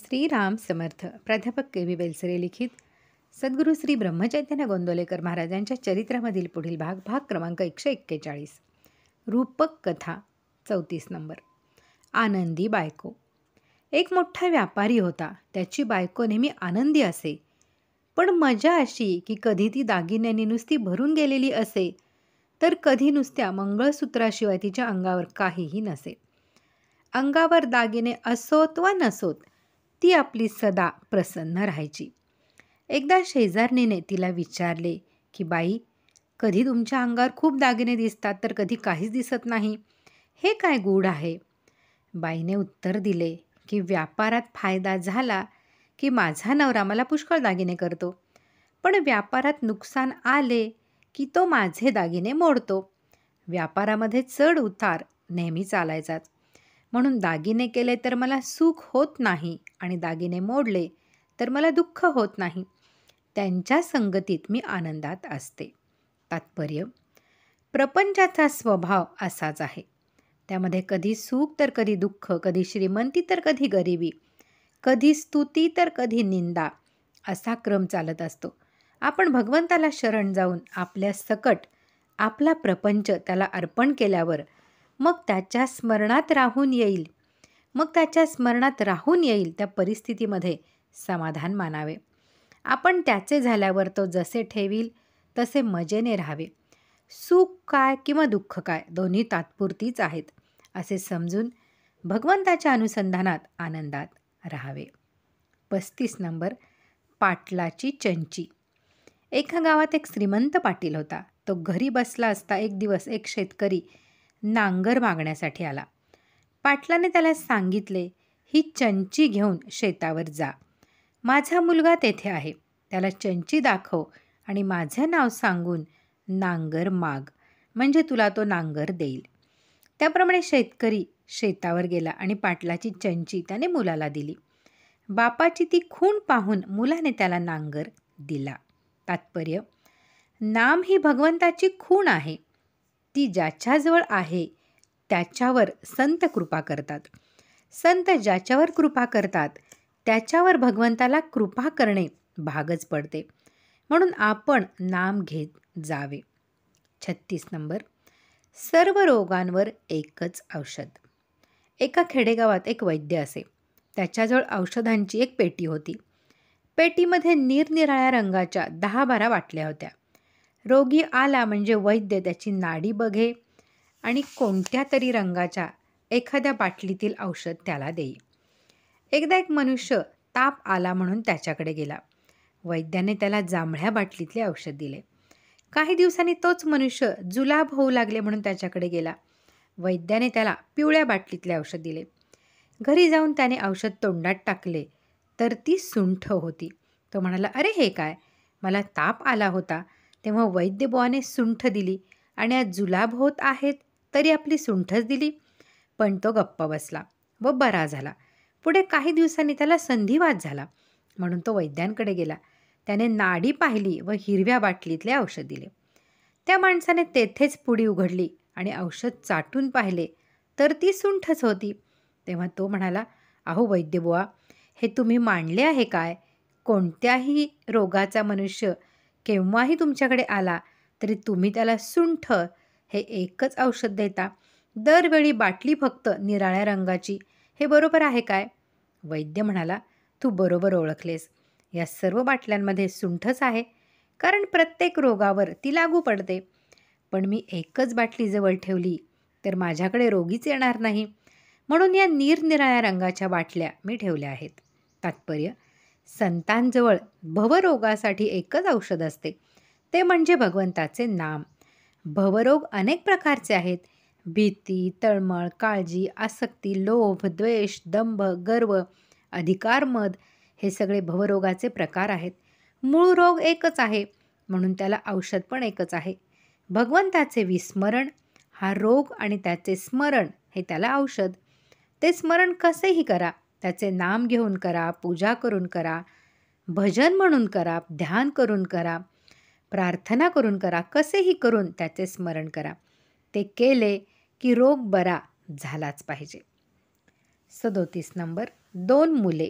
श्रीराम समर्थ. प्राध्यापक के. व्ही. बेलसरे लिखित सद्गुरू श्री ब्रह्मचैतन्य गोंदवलेकर महाराजांच्या चरित्रामधील पुढील भाग, भाग क्रमांक 141. रूपक कथा 34 नंबर. आनंदी बायको. एक मोठा व्यापारी होता. त्याची बायको नेहमी आनंदी असे. पण मजा अशी की कधी ती दागिन्यांनी नुसती भरून गेलेली असे, तर कधी नुसत्या मंगळसूत्राशिवाय तिच्या अंगावर काहीही नसे. अंगावर दागिने असोत वा नसोत, ती आपली सदा प्रसन्न राहायची. एकदा शेजारणीने तिला विचारले की बाई, कधी तुमच्या अंगावर खूप दागिने दिसतात तर कधी काहीच दिसत नाही, हे काय गूढ आहे? बाईने उत्तर दिले की व्यापारात फायदा झाला की माझा नवरा मला पुष्कळ दागिने करतो, पण व्यापारात नुकसान आले की तो माझे दागिने मोडतो. व्यापारामध्ये चढ उतार नेहमी चालायचाच, म्हणून दागिने केले तर मला सुख होत नाही आणि दागिने मोडले तर मला दुःख होत नाही. त्यांच्या संगतीत मी आनंदात असते. तात्पर्य: प्रपंचाचा स्वभाव असाच आहे. त्यामध्ये कधी सुख तर कधी दुःख, कधी श्रीमंती तर कधी गरिबी, कधी स्तुती तर कधी निंदा, असा क्रम चालत असतो. आपण भगवंताला शरण जाऊन आपल्या सकट आपला प्रपंच त्याला अर्पण केल्यावर मग त्याच्या स्मरणात राहून येईल त्या परिस्थितीमध्ये समाधान मानावे. आपण त्याचे झाल्यावर तो जसे ठेवील तसे मजेने राहावे. सुख काय किंवा दुःख काय, दोन्ही तात्पुरतीच आहेत असे समजून भगवंताच्या अनुसंधानात आनंदात राहावे. 35 नंबर. पाटलाची चंची. एका गावात एक श्रीमंत पाटील होता. तो घरी बसला असता एक दिवस एक शेतकरी नांगर मागण्यासाठी आला. पाटलाने त्याला सांगितले, ही चंची घेऊन शेतावर जा. माझा मुलगा तेथे आहे, त्याला चंची दाखव आणि माझे नाव सांगून नांगर माग, म्हणजे तुला तो नांगर देईल. त्याप्रमाणे शेतकरी शेतावर गेला आणि पाटलाची चंची त्याने मुलाला दिली. बापाची ती खूण पाहून मुलाने त्याला नांगर दिला. तात्पर्य: नाम ही भगवंताची खूण आहे. ती ज्याच्याजवळ आहे त्याच्यावर संत कृपा करतात. संत ज्याच्यावर कृपा करतात त्याच्यावर भगवंताला कृपा करणे भागच पडते. म्हणून आपण नाम घेत जावे. 36 नंबर. सर्व रोगांवर एकच औषध. एका खेडेगावात एक वैद्य असे. त्याच्याजवळ औषधांची एक पेटी होती. पेटीमध्ये निरनिराळ्या रंगाच्या 10-12 बाटल्या होत्या. रोगी आला म्हणजे वैद्य त्याची नाडी बघे आणि कोणत्या तरी रंगाच्या एखाद्या बाटलीतील औषध त्याला देई. एकदा एक मनुष्य ताप आला म्हणून त्याच्याकडे गेला. वैद्याने त्याला जांभळ्या बाटलीतले औषध दिले. काही दिवसांनी तोच मनुष्य जुलाब होऊ लागले म्हणून त्याच्याकडे गेला. वैद्याने त्याला पिवळ्या बाटलीतले औषध दिले. घरी जाऊन त्याने औषध तोंडात टाकले तर ती सुंठ होती. तो म्हणाला, अरे हे काय, मला ताप आला होता तेव्हा वैद्यबुवाने सुंठ दिली आणि आज जुलाब होत आहेत तरी आपली सुंठच दिली. पण तो गप्प बसला व बरा झाला. पुढे काही दिवसांनी त्याला संधिवात झाला म्हणून तो वैद्यांकडे गेला. त्याने नाडी पाहिली व हिरव्या बाटलीतले औषध दिले. त्या माणसाने तेथेच पुडी उघडली आणि औषध चाटून पाहिले तर ती सुंठच होती. तेव्हा तो म्हणाला, अहो वैद्यबुवा, हे तुम्ही मांडले आहे काय? कोणत्याही रोगाचा मनुष्य केव्हाही तुमच्याकडे आला तरी तुम्ही त्याला सुंठ हे एकच औषध देता. दरवेळी बाटली फक्त निराळ्या रंगाची, हे बरोबर आहे काय? वैद्य म्हणाला, तू बरोबर ओळखलेस. या सर्व बाटल्यांमध्ये सुंठच आहे, कारण प्रत्येक रोगावर ती लागू पडते. पण मी एकच बाटली जवळ ठेवली तर माझ्याकडे रोगीच येणार नाही, म्हणून या निरनिराळ्या रंगाच्या बाटल्या मी ठेवल्या आहेत. तात्पर्य: संतांजवळ भवरोगासाठी एकच औषध असते, ते म्हणजे भगवंताचे नाम. भवरोग अनेक प्रकारचे आहेत. भीती, तळमळ, काळजी, आसक्ती, लोभ, द्वेष, दंभ, गर्व, अधिकार, मद, हे सगळे भवरोगाचे प्रकार आहेत. मूळ रोग एकच आहे, म्हणून त्याला औषध पण एकच आहे. भगवंताचे विस्मरण हा रोग आणि त्याचे स्मरण हे त्याला औषध. ते स्मरण कसेही करा, त्याचे नाम घेऊन करा, पूजा करून करा, भजन म्हणून करा, ध्यान करून करा, प्रार्थना करून करा, कसेही करून त्याचे स्मरण करा. ते केले की रोग बरा झालाच पाहिजे. 37 नंबर. 2 मुले.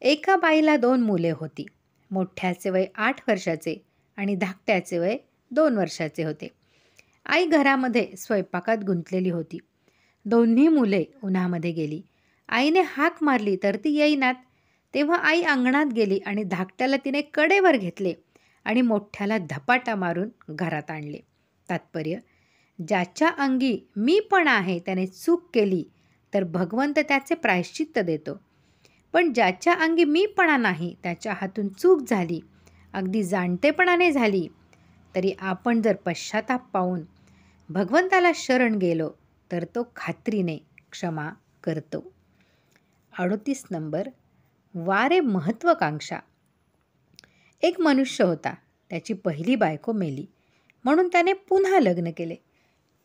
एका बाईला 2 मुले होती. मोठ्याचे वय 8 वर्षाचे आणि धाकट्याचे वय 2 वर्षाचे होते. आई घरामध्ये स्वयंपाकात गुंतलेली होती. दोन्ही मुले उन्हामध्ये गेली. आईने हाक मारली तर ती येईनात. तेव्हा आई अंगणात गेली आणि धाकट्याला तिने कडेवर घेतले आणि मोठ्याला धपाटा मारून घरात आणले. तात्पर्य: ज्याच्या अंगी मीपणा आहे त्याने चूक केली तर भगवंत त्याचे प्रायश्चित्त देतो. पण ज्याच्या अंगी मीपणा नाही, त्याच्या हातून चूक झाली, अगदी जाणतेपणाने झाली, तरी आपण जर पश्चाताप पाहून भगवंताला शरण गेलो तर तो खात्रीने क्षमा करतो. 38 नंबर. वारे महत्त्वाकांक्षा. एक मनुष्य होता. त्याची पहिली बायको मेली म्हणून त्याने पुन्हा लग्न केले.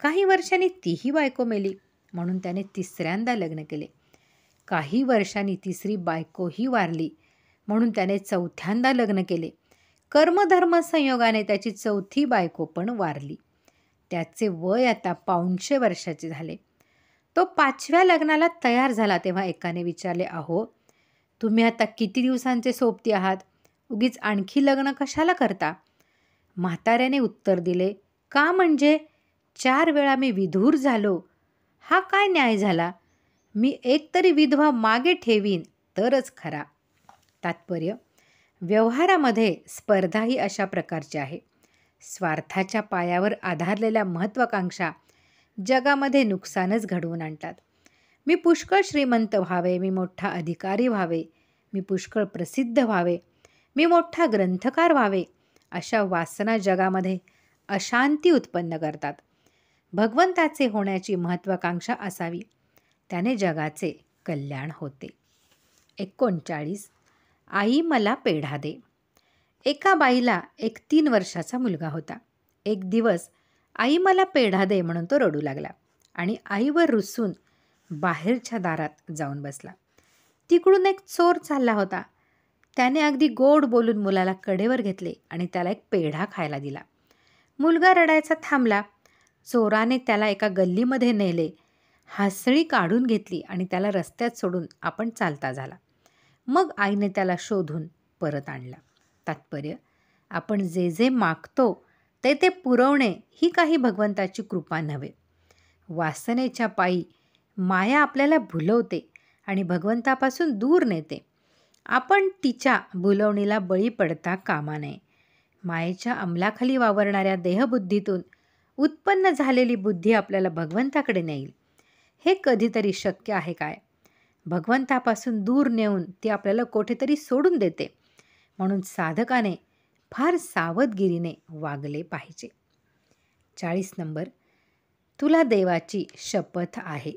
काही वर्षांनी तीही बायको मेली म्हणून त्याने तिसऱ्यांदा लग्न केले. काही वर्षांनी तिसरी बायकोही वारली म्हणून त्याने चौथ्यांदा लग्न केले. कर्मधर्म संयोगाने त्याची चौथी बायको पण वारली. त्याचे वय आता 500 वर्षाचे झाले. तो 5व्या लग्नाला तयार झाला तेव्हा एकाने विचारले, अहो, तुम्ही आता किती दिवसांचे सोबती आहात? उगीच आणखी लग्न कशाला करता? म्हाताऱ्याने उत्तर दिले, का म्हणजे 4 वेळा मी विधूर झालो. हा काय न्याय झाला? मी एक तरी विधवा मागे ठेवीन तरच खरा. तात्पर्य: व्यवहारामध्ये स्पर्धा ही अशा प्रकारची आहे. स्वार्थाच्या पायावर आधारलेल्या महत्त्वाकांक्षा जगामध्ये नुकसानच घडवून आणतात. मी पुष्कळ श्रीमंत व्हावे, मी मोठा अधिकारी व्हावे, मी पुष्कळ प्रसिद्ध व्हावे, मी मोठा ग्रंथकार व्हावे, अशा वासना जगामध्ये अशांती उत्पन्न करतात. भगवंताचे होण्याची महत्त्वाकांक्षा असावी, त्याने जगाचे कल्याण होते. 39. आई मला पेढा दे. एका बाईला एक 3 वर्षाचा मुलगा होता. एक दिवस आई मला पेढा दे म्हणून तो रडू लागला आणि आईवर रुसून बाहेरच्या दारात जाऊन बसला. तिकडून एक चोर चालला होता. त्याने अगदी गोड बोलून मुलाला कडेवर घेतले आणि त्याला एक पेढा खायला दिला. मुलगा रडायचा थांबला. चोराने त्याला एका गल्लीमध्ये नेले, हासळी काढून घेतली आणि त्याला रस्त्यात सोडून आपण चालता झाला. मग आईने त्याला शोधून परत आणला. तात्पर्य: आपण जे जे मागतो ते ते पुरवणे ही काही भगवंताची कृपा नव्हे. वासनेच्या पायी माया आपल्याला भुलवते आणि भगवंतापासून दूर नेते. आपण तिच्या भुलवणीला बळी पडता कामा नये. मायेच्या अंमलाखाली वावरणाऱ्या देहबुद्धीतून उत्पन्न झालेली बुद्धी आपल्याला भगवंताकडे नेईल. हे कधीतरी शक्य आहे काय? भगवंतापासून दूर नेऊन ती आपल्याला कुठेतरी सोडून देते. म्हणून साधकाने फार सावधगिरीने वागले पाहिजे. 40 नंबर. तुला देवाची शपथ आहे.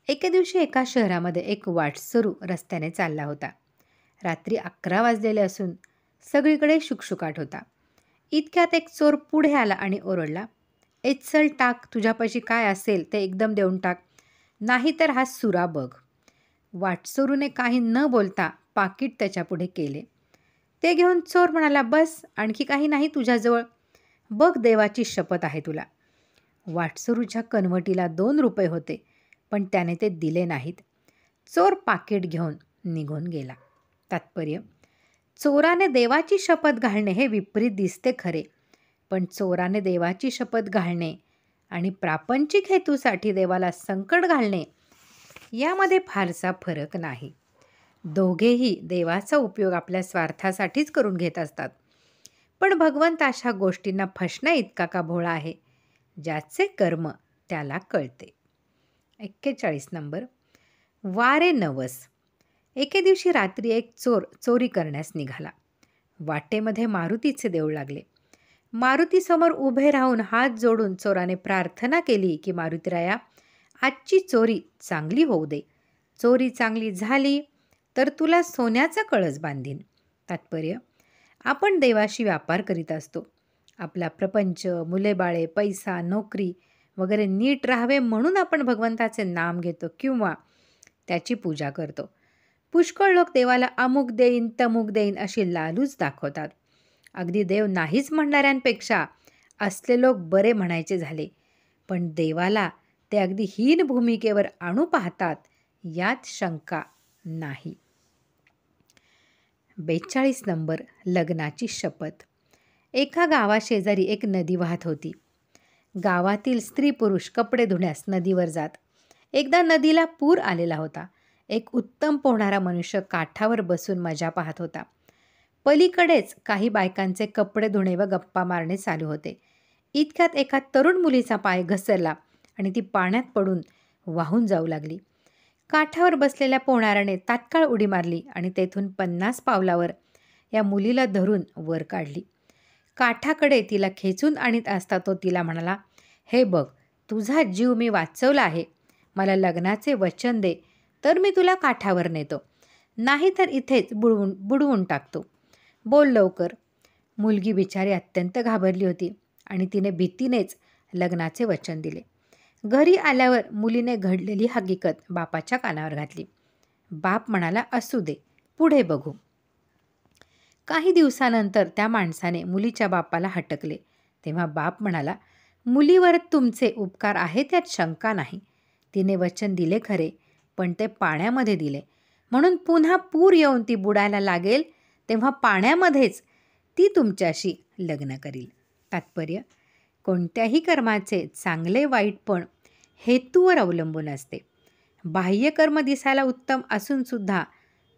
एके दिवशी एका शहरामध्ये एक वाटसरू रस्त्याने चालला होता. रात्री 11 वाजलेले असून सगळीकडे शुकशुकाट होता. इतक्यात एक चोर पुढे आला आणि ओरडला, चल टाक, तुझ्यापाशी काय असेल ते एकदम देऊन टाक, नाहीतर हा सुरा बघ. वाटसरूने काही न बोलता पाकीट त्याच्यापुढे केले. ते घेऊन चोर म्हणाला, बस, आणखी काही नाही तुझ्याजवळ? बघ, देवाची शपथ आहे तुला. वाटसरूच्या कनवटीला 2 रुपये होते, पण त्याने ते दिले नाहीत. चोर पाकीट घेऊन निघून गेला. तात्पर्य: चोराने देवाची शपथ घालणे हे विपरीत दिसते खरे, पण चोराने देवाची शपथ घालणे आणि प्रापंचिक हेतूसाठी देवाला संकट घालणे यामध्ये फारसा फरक नाही. दोघेही देवाचा उपयोग आपल्या स्वार्थासाठीच करून घेत असतात. पण भगवंत अशा गोष्टींना फसण्या इतका का भोळा आहे? ज्याचे कर्म त्याला कळते. 41 नंबर. वारे नवस. एके दिवशी रात्री एक चोर चोरी करण्यास निघाला. वाटेमध्ये मारुतीचे देऊळ लागले. मारुतीसमोर उभे राहून हात जोडून चोराने प्रार्थना केली की, मारुतीराया, आजची चोरी चांगली होऊ दे. चोरी चांगली झाली तर तुला सोन्याचा कळस बांधीन. तात्पर्य: आपण देवाशी व्यापार करीत असतो. आपला प्रपंच, मुलेबाळे, पैसा, नोकरी वगैरे नीट राहावे म्हणून आपण भगवंताचे नाम घेतो किंवा त्याची पूजा करतो. पुष्कळ लोक देवाला अमुक देईन, तमुक देईन अशी लालूच दाखवतात. अगदी देव नाहीच म्हणणाऱ्यांपेक्षा असले लोक बरे म्हणायचे झाले. पण देवाला ते अगदी हीन भूमिकेवर आणू पाहतात, यात शंका नाही. 42 नंबर. लग्नाची शपथ. एका गावाशेजारी एक नदी वाहत होती. गावातील स्त्री पुरुष कपडे धुण्यास नदीवर जात. एकदा नदीला पूर आलेला होता. एक उत्तम पोहणारा मनुष्य काठावर बसून मजा पाहत होता. पलीकडेच काही बायकांचे कपडे धुणे व गप्पा मारणे चालू होते. इतक्यात एका तरुण मुलीचा पाय घसरला आणि ती पाण्यात पडून वाहून जाऊ लागली. काठावर बसलेल्या पोहणाऱ्याने तात्काळ उडी मारली आणि तेथून 50 पावलावर या मुलीला धरून वर काढली. काठाकडे तिला खेचून आणीत असता तो तिला म्हणाला, "हे बघ, तुझा जीव मी वाचवला आहे. मला लग्नाचे वचन दे, तर मी तुला काठावर नेतो. नाहीतर इथेच बुडवून टाकतो. बोल लवकर." मुलगी बिचारी अत्यंत घाबरली होती आणि तिने भीतीनेच लग्नाचे वचन दिले. घरी आल्यावर मुलीने घडलेली हकीकत बापाच्या कानावर घातली. बाप म्हणाला, "असू दे, पुढे बघू." काही दिवसानंतर त्या माणसाने मुलीच्या बापाला हटकले. तेव्हा बाप म्हणाला, "मुलीवर तुमचे उपकार आहेत यात शंका नाही. तिने वचन दिले खरे, पण ते पाण्यामध्ये दिले. म्हणून पुन्हा पूर येऊन ती बुडायला लागेल तेव्हा पाण्यामध्येच ती तुमच्याशी लग्न करील." तात्पर्य: कोणत्याही कर्माचे चांगले वाईटपण हेतूवर अवलंबून असते. बाह्य कर्म दिसायला उत्तम असूनसुद्धा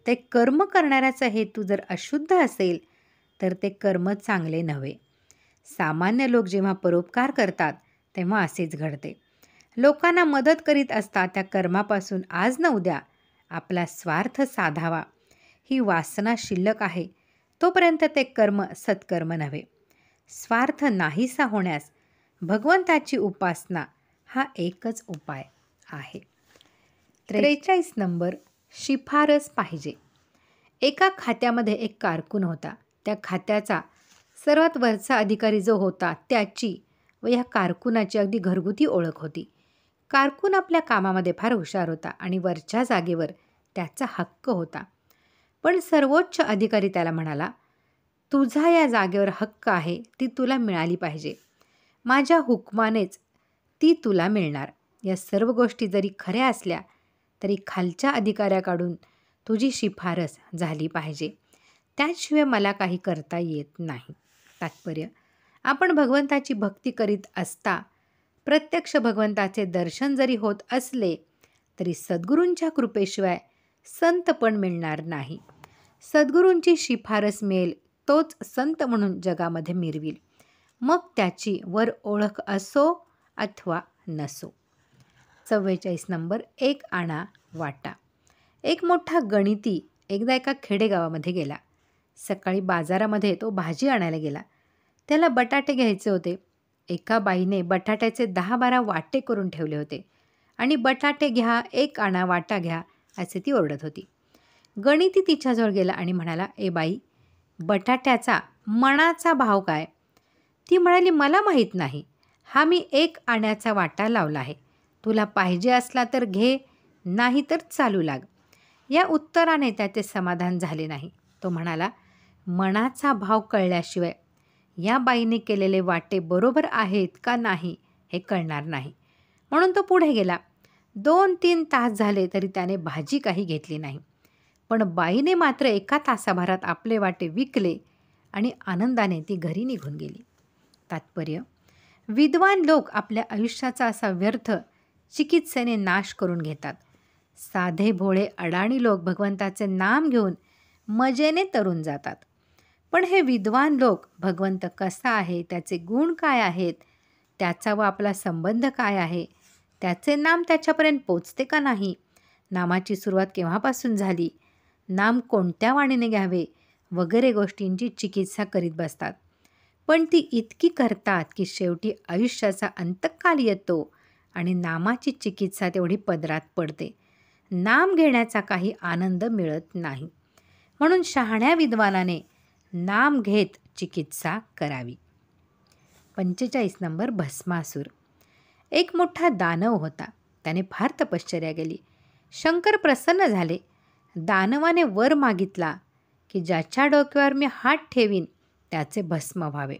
ते कर्म करणाऱ्याचा हेतू जर अशुद्ध असेल तर ते कर्म चांगले नव्हे. सामान्य लोक जेव्हा परोपकार करतात तेव्हा असेच घडते. लोकांना मदत करीत असता त्या कर्मापासून आज न उद्या आपला स्वार्थ साधावा ही वासना शिल्लक आहे तोपर्यंत ते कर्म सत्कर्म नव्हे. स्वार्थ नाहीसा होण्यास भगवंताची उपासना हा एकच उपाय आहे. 43 नंबर. शिफारस पाहिजे. एका खात्यामध्ये एक कारकून होता. त्या खात्याचा सर्वात वरचा अधिकारी जो होता त्याची व या कारकुनाची अगदी घरगुती ओळख होती. कारकून आपल्या कामामध्ये फार हुशार होता आणि वरच्या जागेवर त्याचा हक्क होता. पण सर्वोच्च अधिकारी त्याला म्हणाला, "तुझा या जागेवर हक्क आहे ती तुला मिळाली पाहिजे. माझ्या हुकमानेच ती तुला मिळणार. या सर्व गोष्टी जरी खऱ्या असल्या तरी खालच्या अधिकाऱ्याकडून तुझी शिफारस झाली पाहिजे. त्याशिवाय मला काही करता येत नाही." तात्पर्य: आपण भगवंताची भक्ती करीत असता प्रत्यक्ष भगवंताचे दर्शन जरी होत असले तरी सद्गुरूंच्या कृपेशिवाय संतपण मिळणार नाही. सद्गुरूंची शिफारस मिळेल तोच संत म्हणून जगामध्ये मिरविल. मग त्याची वर ओळख असो अथवा नसो. 44 नंबर. एक आणा वाटा. एक मोठा गणिती एकदा एका खेडेगावामध्ये गेला. सकाळी बाजारामध्ये तो भाजी आणायला गेला. त्याला बटाटे घ्यायचे होते. एका बाईने बटाट्याचे 10-12 वाटे करून ठेवले होते आणि "बटाटे घ्या, एक आणा वाटा घ्या" असे ती ओरडत होती. गणिती तिच्याजवळ गेला आणि म्हणाला, "ए बाई, बटाट्याचा मणाचा भाव काय?" ती म्हणाली, "मला माहीत नाही. हा मी 1 आण्याचा वाटा लावला आहे. तुला पाहिजे असला तर घे, नाही तर चालू लाग." या उत्तराने त्याचे समाधान झाले नाही. तो म्हणाला, "मणाचा भाव कळल्याशिवाय या बाईने केलेले वाटे बरोबर आहेत का नाही हे कळणार नाही." म्हणून तो पुढे गेला. 2-3 तास झाले तरी त्याने भाजी काही घेतली नाही. पण बाईने मात्र एका तासाभरात आपले वाटे विकले आणि आनंदाने ती घरी निघून गेली. तात्पर्य: विद्वान लोक आपल्या आयुष्याचा असा व्यर्थ चिकित्सेने नाश करून घेतात. साधे भोळे अडाणी लोक भगवंताचे नाम घेऊन मजेने तरून जातात. पण हे विद्वान लोक भगवंत कसा आहे, त्याचे गुण काय आहेत, त्याचा व आपला संबंध काय आहे, त्याचे नाम त्याच्यापर्यंत पोचते का नाही, नामाची सुरुवात केव्हापासून झाली, नाम कोणत्या वाणीने घ्यावे वगैरे गोष्टींची चिकित्सा करीत बसतात. पण ती इतकी करतात की शेवटी आयुष्याचा अंतकाल येतो आणि नामाची चिकित्सा तेवढी पदरात पडते. नाम घेण्याचा काही आनंद मिळत नाही. म्हणून शहाण्या विद्वानाने नाम घेत चिकित्सा करावी. 45 नंबर. भस्मासूर. एक मोठा दानव होता. त्याने फार तपश्चर्या केली. शंकर प्रसन्न झाले. दानवाने वर मागितला की ज्याच्या डोक्यावर मी हात ठेवीन त्याचे भस्म व्हावे.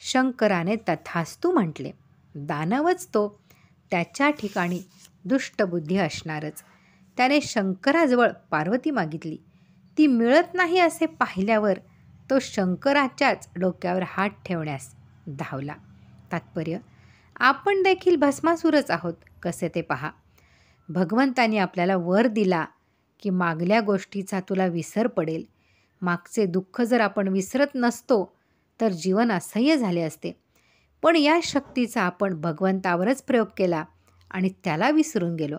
शंकराने तथास्तु म्हटले. दानवच तो, त्याच्या ठिकाणी दुष्टबुद्धी असणारच. त्याने शंकराजवळ पार्वती मागितली. ती मिळत नाही असे पाहिल्यावर तो शंकराच्याच डोक्यावर हात ठेवण्यास धावला. तात्पर्य: आपण देखील भस्मासूरच आहोत. कसे ते पहा. भगवंतानी आपल्याला वर दिला की मागल्या गोष्टीचा तुला विसर पडेल. मागचे दुःख जर आपण विसरत नसतो तर जीवन असह्य झाले असते. पण या शक्तीचा आपण भगवंतावरच प्रयोग केला आणि त्याला विसरून गेलो.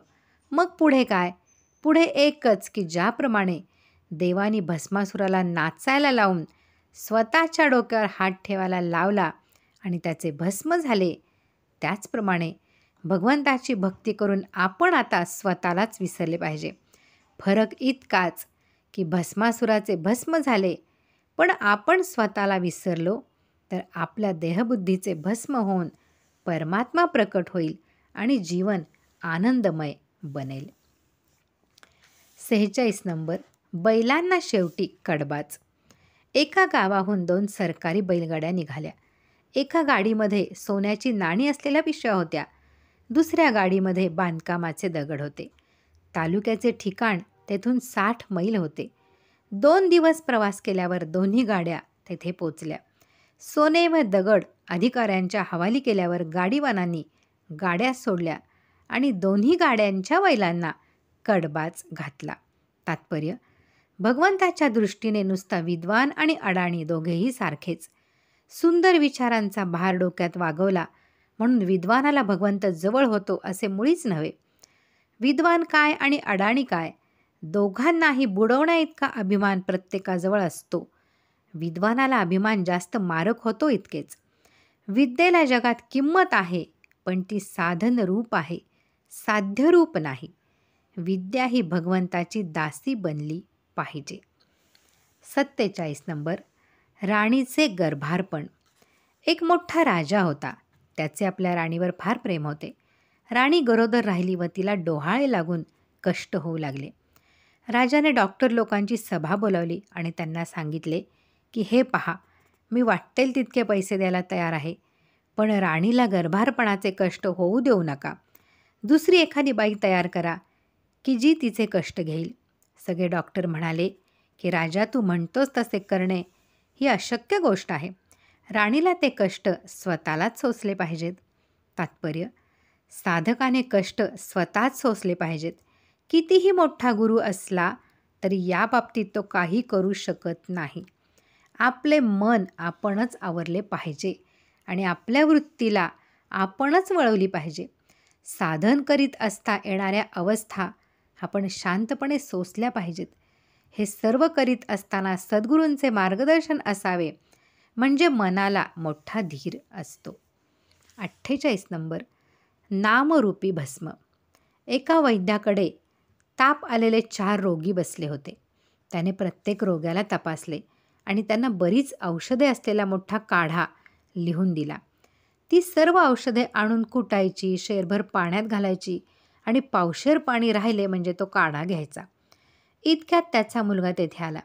मग पुढे काय? पुढे एकच की ज्याप्रमाणे देवानी भस्मासुराला नाचायला लावून स्वतःच्या डोक्यावर हात ठेवायला लावला आणि त्याचे भस्म झाले, त्याचप्रमाणे भगवंताची भक्ती करून आपण आता स्वतःलाच विसरले पाहिजे. फरक इतकाच की भस्मासुराचे भस्म झाले, पण आपण स्वतःला विसरलो तर आपल्या देहबुद्धीचे भस्म होऊन परमात्मा प्रकट होईल आणि जीवन आनंदमय बनेल. 46 नंबर. बैलांना शेवटी कडबाच. एका गावाहून 2 सरकारी बैलगाड्या निघाल्या. एका गाडीमध्ये सोन्याची नाणी असलेल्या पिशव्या होत्या. दुसऱ्या गाडीमध्ये बांधकामाचे दगड होते. तालुक्याचे ठिकाण तेथून 60 मैल होते. 2 दिवस प्रवास केल्यावर दोन्ही गाड्या तेथे पोचल्या. सोने व दगड अधिकाऱ्यांच्या हवाली केल्यावर गाडीवानांनी गाड्या सोडल्या आणि दोन्ही गाड्यांच्या बैलांना कडबाच घातला. तात्पर्य: भगवंताच्या दृष्टीने नुसता विद्वान आणि अडाणी दोघेही सारखेच. सुंदर विचारांचा भार डोक्यात वागवला म्हणून विद्वानाला भगवंत जवळ होतो असे मुळीच नव्हे. विद्वान काय आणि अडाणी काय, दोघांनाही बुडवण्याइतका अभिमान प्रत्येकाजवळ असतो. विद्वानाला अभिमान जास्त मारक होतो इतकेच. विद्येला जगात किंमत आहे, पण ती साधन रूप आहे, साध्य रूप नाही. विद्या ही भगवंताची दासी बनली पाहिजे. 47 नंबर. राणीचे गर्भारपण. एक मोठा राजा होता. त्याचे आपल्या राणीवर फार प्रेम होते. राणी गरोदर राहिली व तिला डोहाळे लागून कष्ट होऊ लागले. राजाने डॉक्टर लोकांची सभा बोलावली आणि त्यांना सांगितले की हे पहा, मी वाटेल तितके पैसे द्यायला तयार आहे, पण राणीला गर्भारपणाचे कष्ट होऊ देऊ नका. दुसरी एखादी बाई तयार करा की जी तिचे कष्ट घेईल. सगळे डॉक्टर म्हणाले की राजा, तू म्हणतोस तसे करणे ही अशक्य गोष्ट आहे. राणीला ते कष्ट स्वतःलाच सोसले पाहिजेत. तात्पर्य: साधकाने कष्ट स्वतःच सोसले पाहिजेत. कितीही मोठा गुरु असला तरी या बाबतीत तो काही करू शकत नाही. आपले मन आपणच आवरले पाहिजे आणि आपल्या वृत्तीला आपणच वळवली पाहिजे. साधन करीत असता येणाऱ्या अवस्था आपण शांतपणे सोसल्या पाहिजेत. हे सर्व करीत असताना सद्गुरूंचे मार्गदर्शन असावे, म्हणजे मनाला मोठा धीर असतो. 48 नंबर. नामरूपी भस्म. एका वैद्याकडे ताप आलेले 4 रोगी बसले होते. त्याने प्रत्येक रोग्याला तपासले आणि त्यांना बरीच औषधे असलेला मोठा काढा लिहून दिला. ती सर्व औषधे आणून कुटायची, शेरभर पाण्यात घालायची आणि पावशेर पाणी राहिले म्हणजे तो काढा घ्यायचा. इतक्यात त्याचा मुलगा तेथे आला.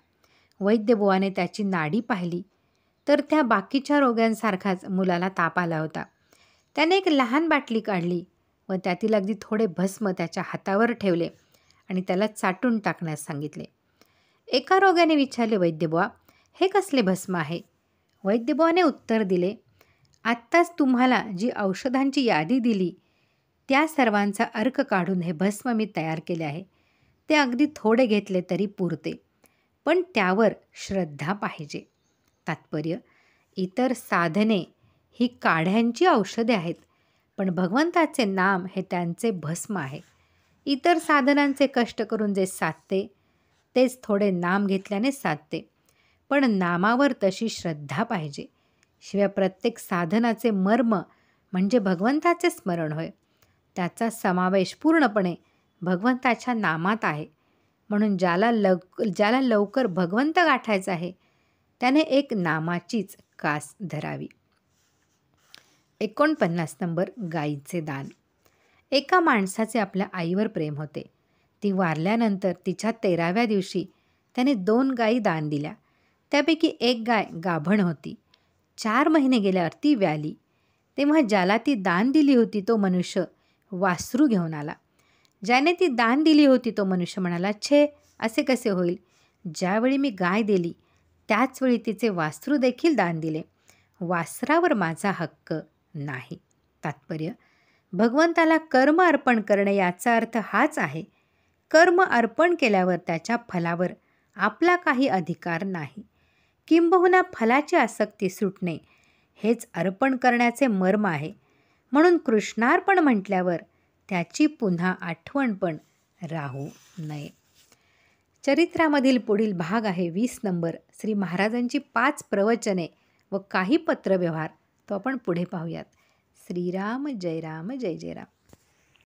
वैद्यबुवाने त्याची नाडी पाहिली तर त्या बाकीच्या रोग्यांसारखाच मुलाला ताप आला होता. त्याने एक लहान बाटली काढली व त्यातील अगदी थोडे भस्म त्याच्या हातावर ठेवले आणि त्याला चाटून टाकण्यास सांगितले. एका रोग्याने विचारले, वैद्यबुवा, हे कसले भस्म आहे? वैद्यबुवाने उत्तर दिले, आत्ताच तुम्हाला जी औषधांची यादी दिली त्या सर्वांचा अर्क काढून हे भस्म मी तयार केले आहे. ते अगदी थोडे घेतले तरी पुरते, पण त्यावर श्रद्धा पाहिजे. तात्पर्य: इतर साधने ही काढ्यांची औषधे आहेत, पण भगवंताचे नाम हे त्यांचे भस्म आहे. इतर साधनांचे कष्ट करून जे साधते तेच थोडे नाम घेतल्याने साधते, पण नामावर तशी श्रद्धा पाहिजे. शिवाय प्रत्येक साधनाचे मर्म म्हणजे भगवंताचे स्मरण होय. त्याचा समावेश पूर्णपणे भगवंताच्या नामात आहे. म्हणून ज्याला लवकर भगवंत गाठायचा आहे त्याने एक नामाचीच कास धरावी. 49 नंबर. गायीचे दान. एका माणसाचे आपल्या आईवर प्रेम होते. ती वारल्यानंतर तिच्या 13व्या दिवशी त्याने 2 गायी दान दिल्या. त्यापैकी एक गाय गाभण होती. 4 महिने गेल्यावर ती व्याली. तेव्हा ज्याला ती दान दिली होती तो मनुष्य वासरू घेऊन आला. ज्याने ती दान दिली होती तो मनुष्य म्हणाला, छे, असे कसे होईल? ज्यावेळी मी गाय दिली त्याचवेळी तिचे वासरू देखील दान दिले. वासरावर माझा हक्क नाही. तात्पर्य: भगवंताला कर्म अर्पण करणे याचा अर्थ हाच आहे. कर्म अर्पण केल्यावर त्याच्या फलावर आपला काही अधिकार नाही. किंबहुना फलाची आसक्ती सुटणे हेच अर्पण करण्याचे मर्म आहे. म्हणून कृष्णार्पण म्हटल्यावर त्याची पुन्हा आठवण पण राहू नये. चरित्रामधील पुढील भाग आहे 20 नंबर. श्री महाराजांची 5 प्रवचने व काही पत्रव्यवहार तो आपण पुढे पाहूयात. श्रीराम जय राम जय जय राम.